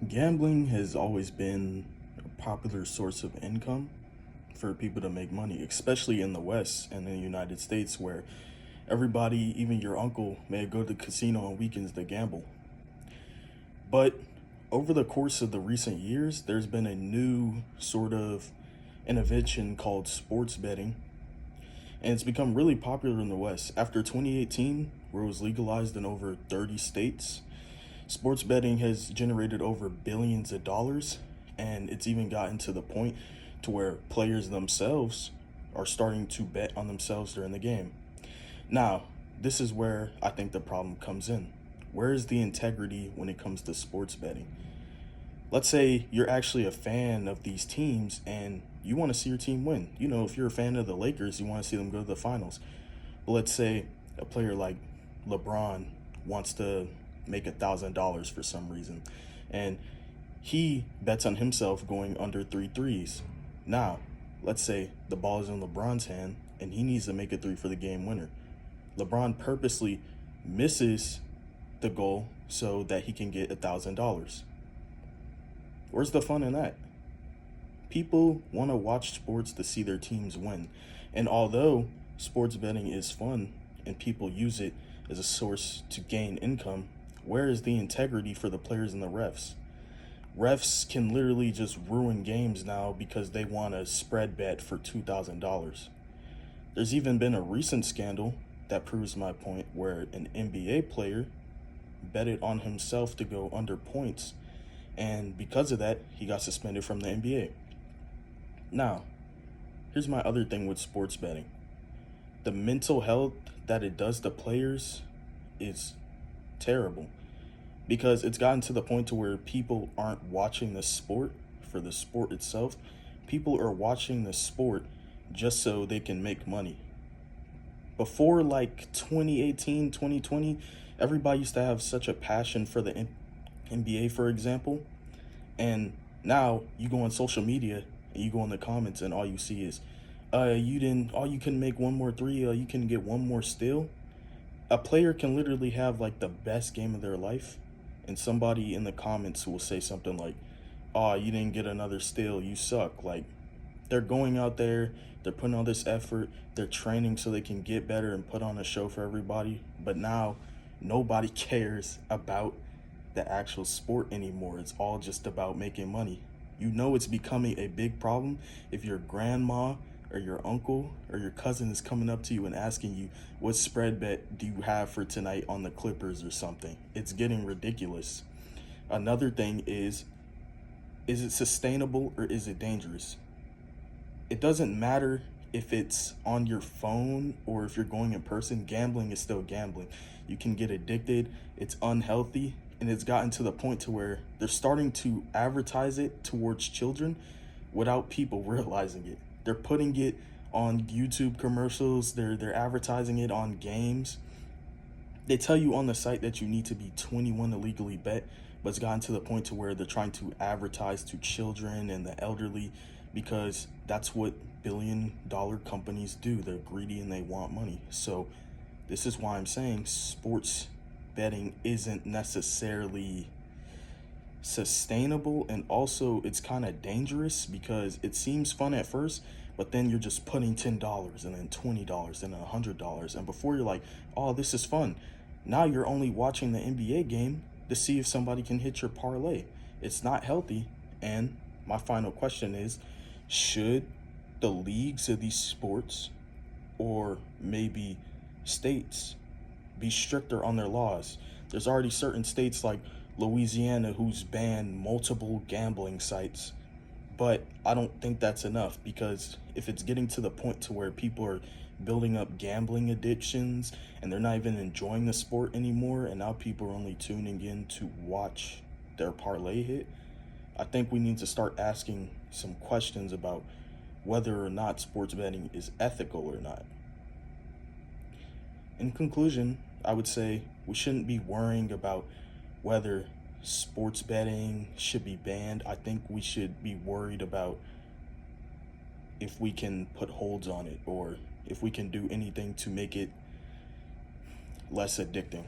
Gambling has always been a popular source of income for people to make money, especially in the West and in the United States, where everybody, even your uncle, may go to the casino on weekends to gamble. But over the course of the recent years, there's been a new sort of intervention called sports betting, and it's become really popular in the West. After 2018, where it was legalized in over 30 states, sports betting has generated over billions of dollars, and it's even gotten to the point to where players themselves are starting to bet on themselves during the game. Now, this is where I think the problem comes in. Where is the integrity when it comes to sports betting? Let's say you're actually a fan of these teams and you want to see your team win. You know, if you're a fan of the Lakers, you want to see them go to the finals. But let's say a player like LeBron wants to make $1,000 for some reason, and he bets on himself going under three threes. Now, let's say the ball is in LeBron's hand and he needs to make a three for the game winner. LeBron purposely misses the goal so that he can get $1,000. Where's the fun in that? People want to watch sports to see their teams win. And although sports betting is fun and people use it as a source to gain income, where is the integrity for the players and the refs? Refs can literally just ruin games now because they want a spread bet for $2,000. There's even been a recent scandal that proves my point where an NBA player betted on himself to go under points, and because of that, he got suspended from the NBA. Now, here's my other thing with sports betting. The mental health that it does to players is terrible because it's gotten to the point to where people aren't watching the sport for the sport itself. People are watching the sport just so they can make money. Before like 2018, 2020, everybody used to have such a passion for the NBA, for example. And now you go on social media and you go in the comments and all you see is, you can make one more three, you can get one more steal. A player can literally have like the best game of their life, and somebody in the comments will say something like, oh, you didn't get another steal, you suck. Like, they're going out there, they're putting all this effort, they're training so they can get better and put on a show for everybody. But now nobody cares about the actual sport anymore. It's all just about making money. You know, it's becoming a big problem if your grandma or your uncle or your cousin is coming up to you and asking you, what spread bet do you have for tonight on the Clippers or something? It's getting ridiculous. Another thing is it sustainable or is it dangerous? It doesn't matter if it's on your phone or if you're going in person. Gambling is still gambling. You can get addicted, it's unhealthy, and it's gotten to the point to where they're starting to advertise it towards children without people realizing it. They're putting it on YouTube commercials, they're advertising it on games. They tell you on the site that you need to be 21 to legally bet, but it's gotten to the point to where they're trying to advertise to children and the elderly because that's what billion-dollar companies do. They're greedy and they want money. So this is why I'm saying sports betting isn't necessarily sustainable, and also it's kind of dangerous because it seems fun at first, but then you're just putting $10 and then $20 and then $100, and before you're like, oh, this is fun, now you're only watching the NBA game to see if somebody can hit your parlay. It's not healthy. And my final question is, should the leagues of these sports or maybe states be stricter on their laws? There's already certain states like Louisiana who's banned multiple gambling sites, but I don't think that's enough, because if it's getting to the point to where people are building up gambling addictions and they're not even enjoying the sport anymore, and now people are only tuning in to watch their parlay hit, I think we need to start asking some questions about whether or not sports betting is ethical or not. In conclusion, I would say we shouldn't be worrying about whether sports betting should be banned. I think we should be worried about if we can put holds on it or if we can do anything to make it less addicting.